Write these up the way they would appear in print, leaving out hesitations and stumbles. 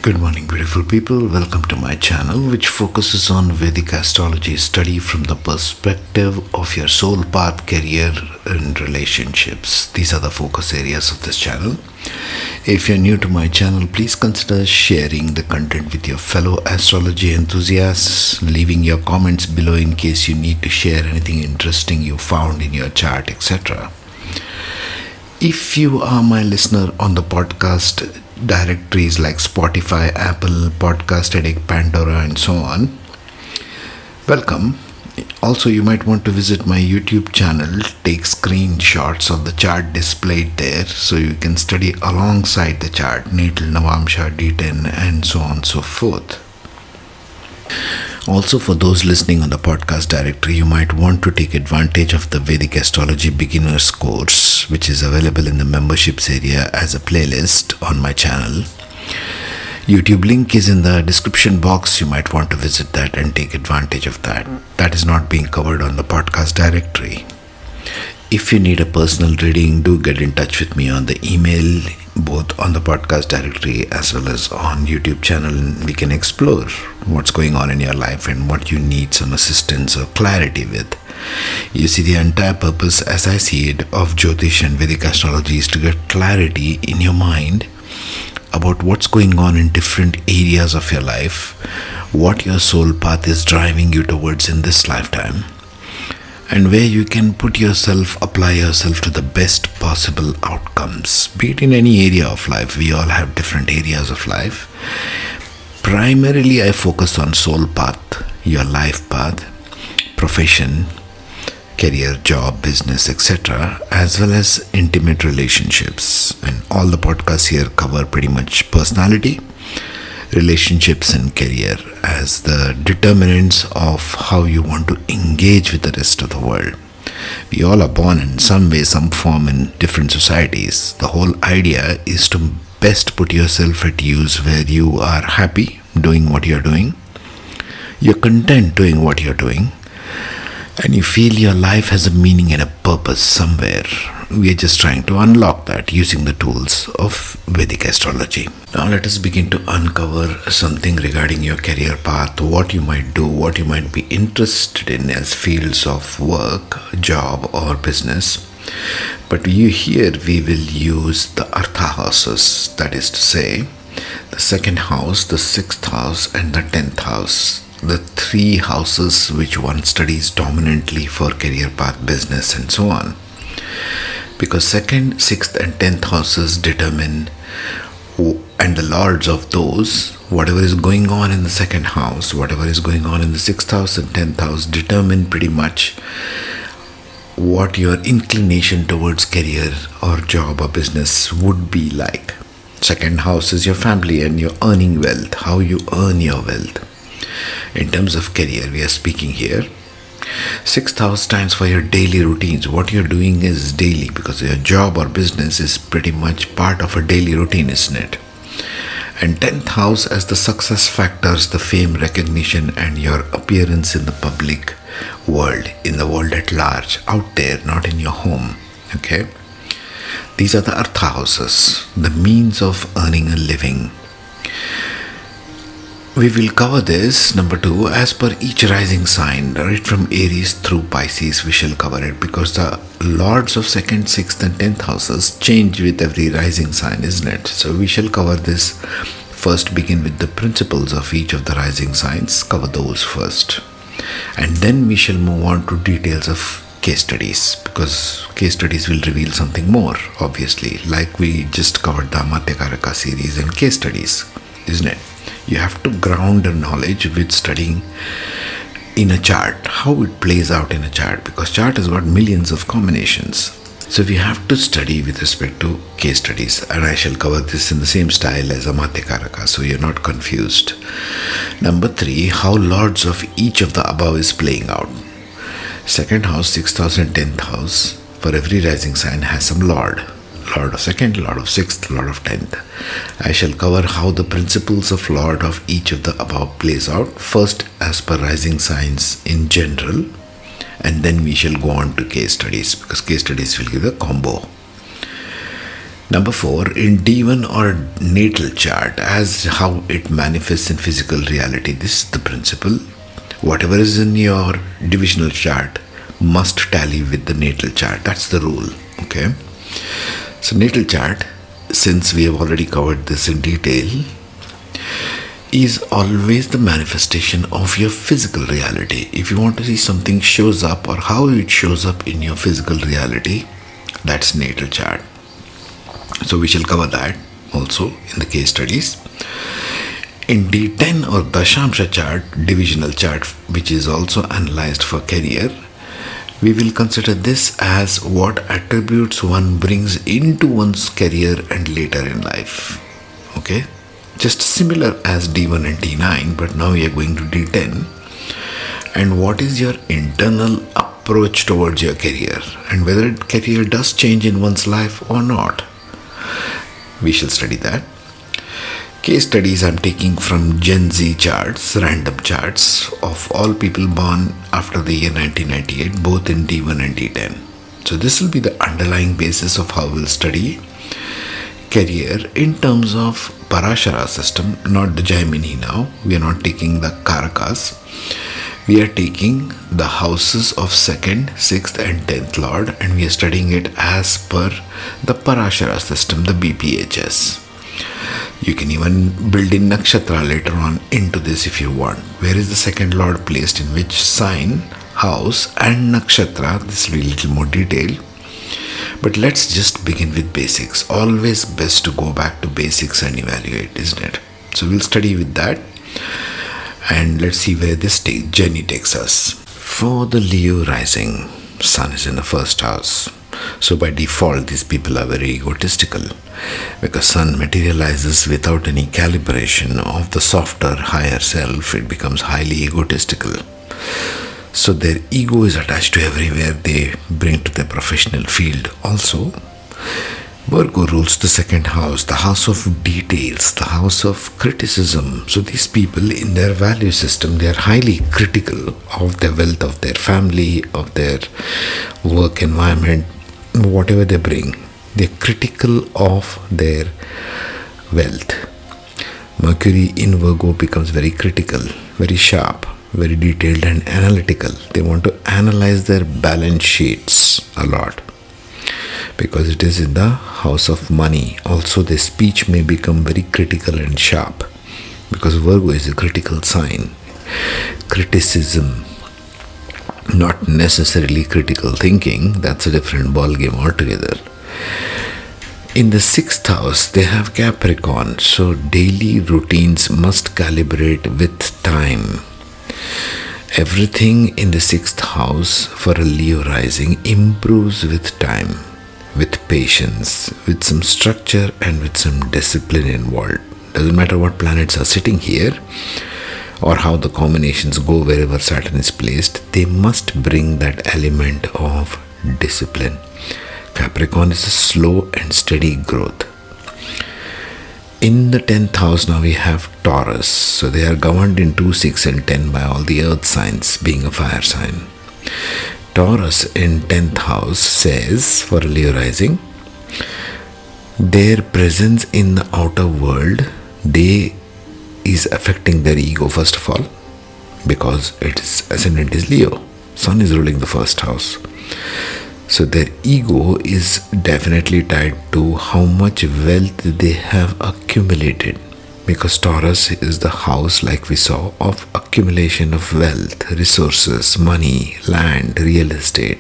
Good morning, beautiful people. Welcome to my channel, which focuses on Vedic Astrology study from the perspective of your soul path, career, and relationships. These are the focus areas of this channel. If you're new to my channel, please consider sharing the content with your fellow astrology enthusiasts, leaving your comments below in case you need to share anything interesting you found in your chart, etc. If you are my listener on the podcast directories like Spotify, Apple, Podcast Addict, Pandora, and so on, welcome. Also, you might want to visit my YouTube channel, take screenshots of the chart displayed there so you can study alongside the chart, natal, Navamsha, D10, and so on and so forth. Also, for those listening on the podcast directory, you might want to take advantage of the Vedic Astrology Beginners course, which is available in the memberships area as a playlist on my channel. YouTube link is in the description box. You might want to visit that and take advantage of that. That is not being covered on the podcast directory. If you need a personal reading, do get in touch with me on the email, both on the podcast directory as well as on YouTube channel, and we can explore what's going on in your life and what you need some assistance or clarity with. You see, the entire purpose, as I see it, of Jyotish and Vedic Astrology is to get clarity in your mind about what's going on in different areas of your life, what your soul path is driving you towards in this lifetime, and where you can apply yourself to the best possible outcomes. Be it in any area of life, we all have different areas of life. Primarily, I focus on soul path, your life path, profession, career, job, business, etc., as well as intimate relationships. And all the podcasts here cover pretty much personality, relationships, and career as the determinants of how you want to engage with the rest of the world. We all are born in some way, some form in different societies. The whole idea is to best put yourself at use where you are happy doing what you're doing, you're content doing what you're doing, and you feel your life has a meaning and a purpose somewhere. We are just trying to unlock that using the tools of Vedic Astrology. Now let us begin to uncover something regarding your career path, what you might do, what you might be interested in as fields of work, job, or business. But here we will use the Artha houses, that is to say, the second house, the sixth house, and the 10th house. The three houses which one studies dominantly for career path, business, and so on. Because 2nd, 6th, and 10th houses determine, and the lords of those, whatever is going on in the 2nd house, whatever is going on in the 6th house and 10th house, determine pretty much what your inclination towards career or job or business would be like. 2nd house is your family and your earning wealth, how you earn your wealth. In terms of career, we are speaking here. 6th house stands for your daily routines. What you're doing is daily, because your job or business is pretty much part of a daily routine, isn't it? And 10th house as the success factors, the fame, recognition, and your appearance in the public world, in the world at large, out there, not in your home. Okay? These are the Artha houses, the means of earning a living. We will cover this, number 2, as per each rising sign, right from Aries through Pisces. We shall cover it because the lords of 2nd, 6th, and 10th houses change with every rising sign, isn't it? So we shall cover this. First, begin with the principles of each of the rising signs, cover those first. And then we shall move on to details of case studies, because case studies will reveal something more, obviously, like we just covered the Amatyakaraka series and case studies, isn't it? You have to ground your knowledge with studying in a chart, how it plays out in a chart, because chart has got millions of combinations. So we have to study with respect to case studies, and I shall cover this in the same style as Amatyakaraka, so you're not confused. Number 3, how lords of each of the above is playing out. 2nd house, 6th house, and 10th house, for every rising sign has some lord. Lord of 2nd, Lord of 6th, Lord of 10th. I shall cover how the principles of Lord of each of the above plays out, first as per rising signs in general, and then we shall go on to case studies, because case studies will give a combo. Number 4, in D1 or natal chart, as how it manifests in physical reality. This is the principle. Whatever is in your divisional chart must tally with the natal chart. That's the rule. Okay. So natal chart, since we have already covered this in detail, is always the manifestation of your physical reality. If you want to see something shows up or how it shows up in your physical reality, that's natal chart. So we shall cover that also in the case studies. In D10 or Dashamsha chart, divisional chart, which is also analyzed for career, we will consider this as what attributes one brings into one's career and later in life. Okay, just similar as D1 and D9, but now we are going to D10. And what is your internal approach towards your career, and whether career does change in one's life or not. We shall study that. Case studies I'm taking from Gen Z charts, random charts of all people born after the year 1998, both in D1 and D10. So this will be the underlying basis of how we'll study career in terms of Parashara system, not the Jaimini now. We are not taking the Karakas. We are taking the houses of 2nd, 6th and 10th Lord, and we are studying it as per the Parashara system, the BPHS. You can even build in nakshatra later on into this if you want. Where is the 2nd Lord placed in which sign, house and nakshatra? This will be a little more detailed. But let's just begin with basics. Always best to go back to basics and evaluate, isn't it? So we'll study with that. And let's see where this journey takes us. For the Leo rising, Sun is in the first house. So by default, these people are very egotistical because Sun materializes without any calibration of the softer, higher self. It becomes highly egotistical. So their ego is attached to everywhere they bring to their professional field. Also, Virgo rules the 2nd house, the house of details, the house of criticism. So these people in their value system, they are highly critical of their wealth, of their family, of their work environment, whatever they bring. They're critical of their wealth. Mercury in Virgo becomes very critical, very sharp, very detailed and analytical. They want to analyze their balance sheets a lot, because it is in the house of money. Also, their speech may become very critical and sharp, because Virgo is a critical sign. Criticism, not necessarily critical thinking, that's a different ball game altogether. In the 6th house, they have Capricorn, so daily routines must calibrate with time. Everything in the 6th house for a Leo rising improves with time, with patience, with some structure and with some discipline involved. Doesn't matter what planets are sitting here or how the combinations go wherever Saturn is placed, they must bring that element of discipline. Capricorn is a slow and steady growth. In the 10th house now we have Taurus. So they are governed in 2, 6 and 10 by all the earth signs, being a fire sign. Taurus in 10th house says, for a Leo rising, their presence in the outer world, is affecting their ego first of all, because its ascendant is Leo. Sun is ruling the first house. So their ego is definitely tied to how much wealth they have accumulated, because Taurus is the house, like we saw, of accumulation of wealth, resources, money, land, real estate,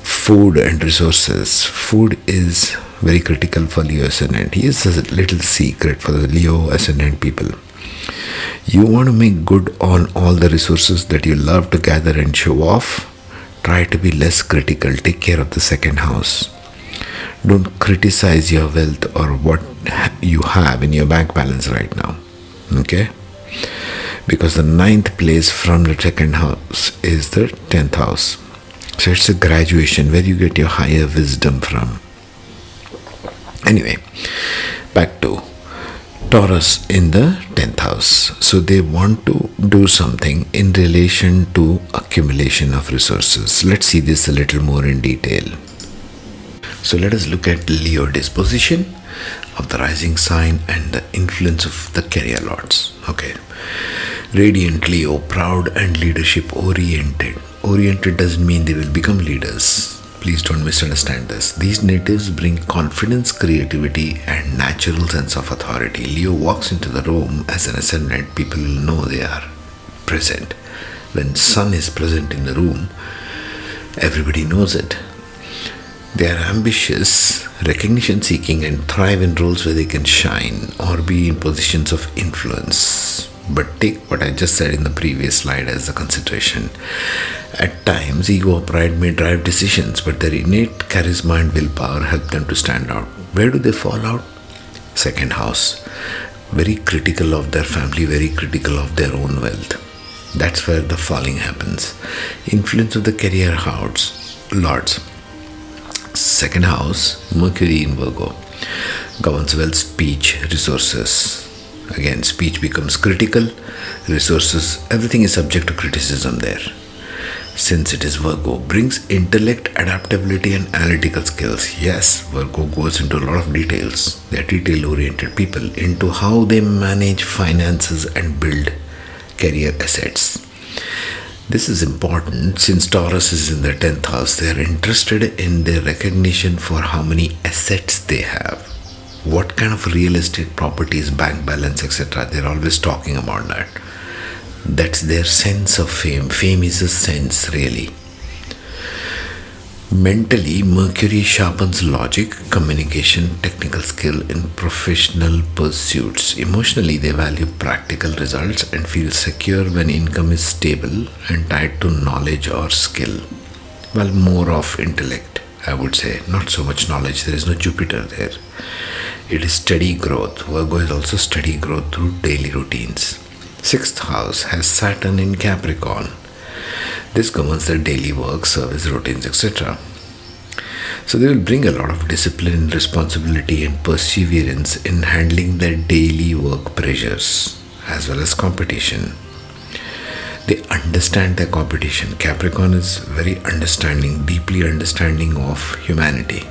food and resources. Food is very critical for Leo Ascendant. Here's a little secret for the Leo Ascendant people. You want to make good on all the resources that you love to gather and show off? Try to be less critical. Take care of the 2nd house. Don't criticize your wealth or what you have in your bank balance right now. Okay? Because the 9th place from the 2nd house is the 10th house. So it's a graduation where you get your higher wisdom from. Anyway, back to Taurus in the 10th house. So they want to do something in relation to accumulation of resources. Let's see this a little more in detail. So let us look at Leo disposition of the rising sign and the influence of the career lords. Okay. Radiant Leo, proud and leadership oriented. Oriented doesn't mean they will become leaders. Please don't misunderstand this. These natives bring confidence, creativity, and natural sense of authority. Leo walks into the room as an ascendant, people will know they are present. When Sun is present in the room, everybody knows it. They are ambitious, recognition seeking, and thrive in roles where they can shine or be in positions of influence. But take what I just said in the previous slide as a consideration. At times, ego or pride may drive decisions, but their innate charisma and willpower help them to stand out. Where do they fall out? Second house. Very critical of their family, very critical of their own wealth. That's where the falling happens. Influence of the career lords. Second house, Mercury in Virgo, governs wealth, speech, resources. Again, speech becomes critical, resources, everything is subject to criticism there. Since it is Virgo, brings intellect, adaptability, and analytical skills. Yes, Virgo goes into a lot of details. They are detail-oriented people into how they manage finances and build career assets. This is important since Taurus is in their 10th house. They are interested in their recognition for how many assets they have. What kind of real estate properties, bank balance, etc. They're always talking about that. That's their sense of fame. Fame is a sense, really. Mentally, Mercury sharpens logic, communication, technical skill in professional pursuits. Emotionally, they value practical results and feel secure when income is stable and tied to knowledge or skill. Well, more of intellect, I would say. Not so much knowledge. There is no Jupiter there. It is steady growth. Virgo is also steady growth through daily routines. Sixth house has Saturn in Capricorn. This governs their daily work, service routines, etc. So they will bring a lot of discipline, responsibility, and perseverance in handling their daily work pressures as well as competition. They understand their competition. Capricorn is very understanding, deeply understanding of humanity.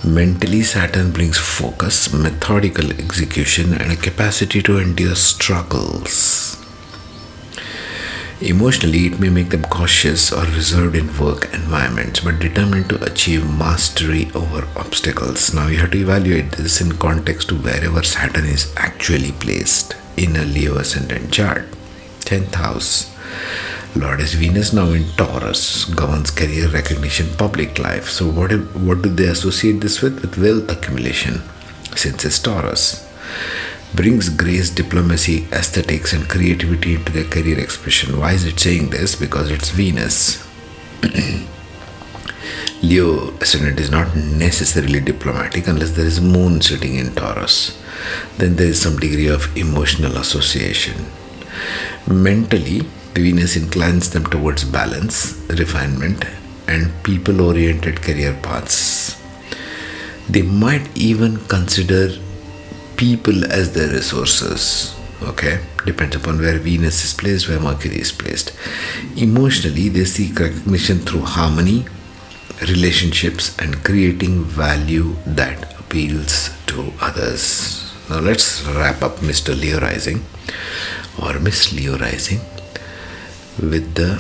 Mentally, Saturn brings focus, methodical execution, and a capacity to endure struggles. Emotionally, it may make them cautious or reserved in work environments, but determined to achieve mastery over obstacles. Now, you have to evaluate this in context to wherever Saturn is actually placed in a Leo Ascendant chart. 10th house. Lord is Venus, now in Taurus, governs career, recognition, public life. So what do they associate this with? With wealth accumulation, since it's Taurus. Brings grace, diplomacy, aesthetics, and creativity into their career expression. Why is it saying this? Because it's Venus. Leo Ascendant is not necessarily diplomatic unless there is Moon sitting in Taurus. Then there is some degree of emotional association. Mentally, Venus inclines them towards balance, refinement, and people-oriented career paths. They might even consider people as their resources. Okay, depends upon where Venus is placed, where Mercury is placed. Emotionally, they seek recognition through harmony, relationships, and creating value that appeals to others. Now let's wrap up Mr. Leo Rising or Miss Leo Rising with the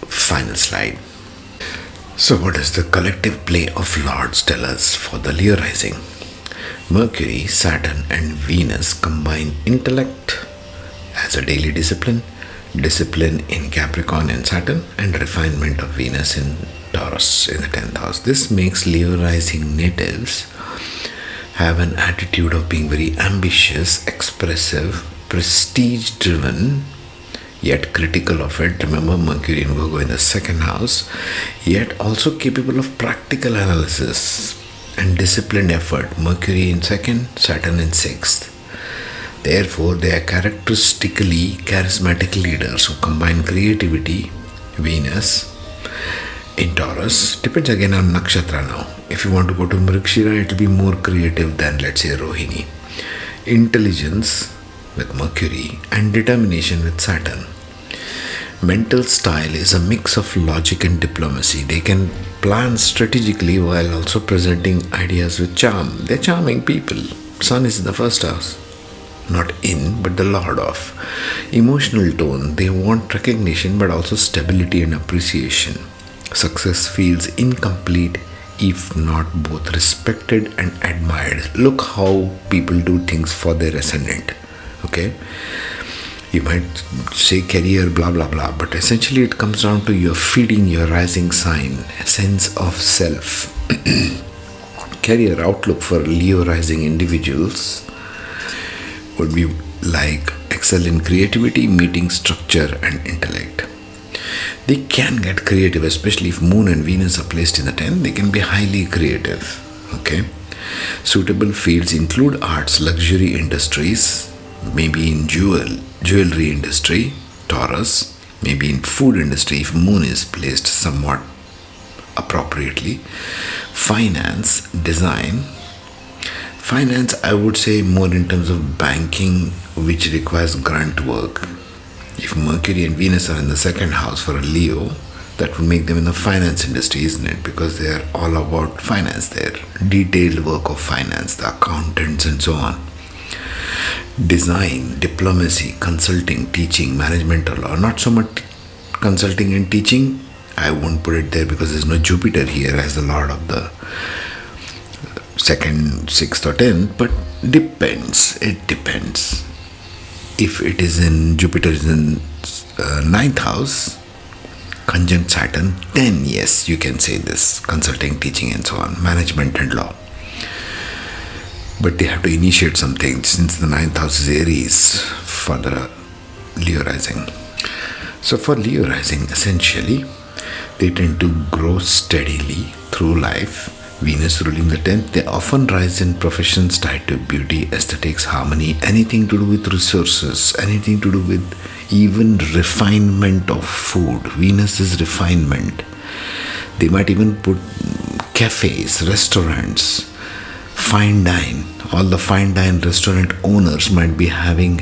final slide. So what does the collective play of Lords tell us for the Leo Rising? Mercury, Saturn, and Venus combine intellect as a daily discipline, discipline in Capricorn and Saturn, and refinement of Venus in Taurus in the 10th house. This makes Leo Rising natives have an attitude of being very ambitious, expressive, prestige-driven, yet critical of it. Remember, Mercury and Virgo in the 2nd house, yet also capable of practical analysis and disciplined effort. Mercury in 2nd, Saturn in 6th. Therefore, they are characteristically charismatic leaders who combine creativity. Venus in Taurus depends again on nakshatra now. If you want to go to Mrigashira, it will be more creative than, let's say, Rohini. Intelligence with Mercury and determination with Saturn. Mental style is a mix of logic and diplomacy. They can plan strategically while also presenting ideas with charm. They're charming people. Sun is in the first house. Not in, but the lord of. Emotional tone, they want recognition but also stability and appreciation. Success feels incomplete if not both respected and admired. Look how people do things for their ascendant. Okay? You might say career, blah blah blah, but essentially it comes down to you're feeding your rising sign a sense of self. Career outlook for Leo rising individuals would be like excel in creativity, meeting structure and intellect. They can get creative, especially if Moon and Venus are placed in the 10th. They can be highly creative. Okay. Suitable fields include arts, luxury industries, maybe in jewelry industry, Taurus, maybe in food industry if Moon is placed somewhat appropriately. Finance, design. Finance, I would say more in terms of banking, which requires grunt work. If Mercury and Venus are in the second house for a Leo, that would make them in the finance industry, isn't it? Because they are all about finance there. Detailed work of finance, the accountants and so on. Design, diplomacy, consulting, teaching, management or law. Not so much consulting and teaching. I won't put it there because there's no Jupiter here as the lord of the second, sixth or 10th, but depends. It depends. If it is in Jupiter is in ninth house, conjunct Saturn, then yes, you can say this, consulting, teaching and so on, management and law. But they have to initiate something since the ninth house is Aries for the Leo rising. So for Leo rising, essentially, they tend to grow steadily through life. Venus ruling the 10th, they often rise in professions tied to beauty, aesthetics, harmony, anything to do with resources, anything to do with even refinement of food. Venus is refinement. They might even put cafes, restaurants, fine dine. All the fine dine restaurant owners might be having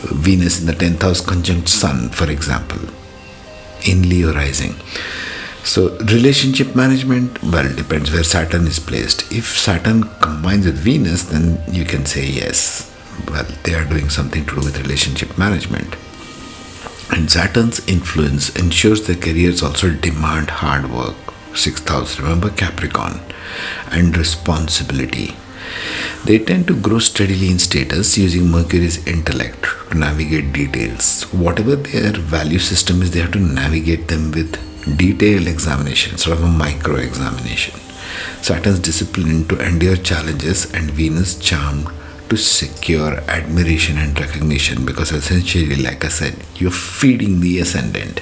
Venus in the 10th house conjunct Sun, for example, in Leo rising. So relationship management, well, depends where Saturn is placed. If Saturn combines with Venus, then you can say yes, well, they are doing something to do with relationship management. And Saturn's influence ensures their careers also demand hard work. 6th house, remember, Capricorn, and responsibility. They tend to grow steadily in status using Mercury's intellect to navigate details. Whatever their value system is, they have to navigate them with detailed examination, sort of a micro examination. Saturn's discipline to endure challenges and Venus charm to secure admiration and recognition, because essentially, like I said, you're feeding the ascendant.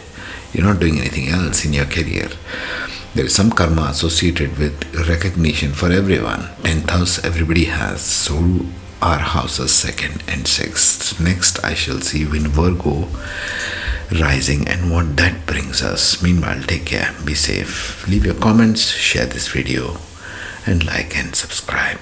You're not doing anything else in your career. There is some karma associated with recognition for everyone. 10th house everybody has, so are houses 2nd and 6th. Next I shall see you in Virgo rising and what that brings us. Meanwhile, take care, be safe, leave your comments, share this video and like and subscribe.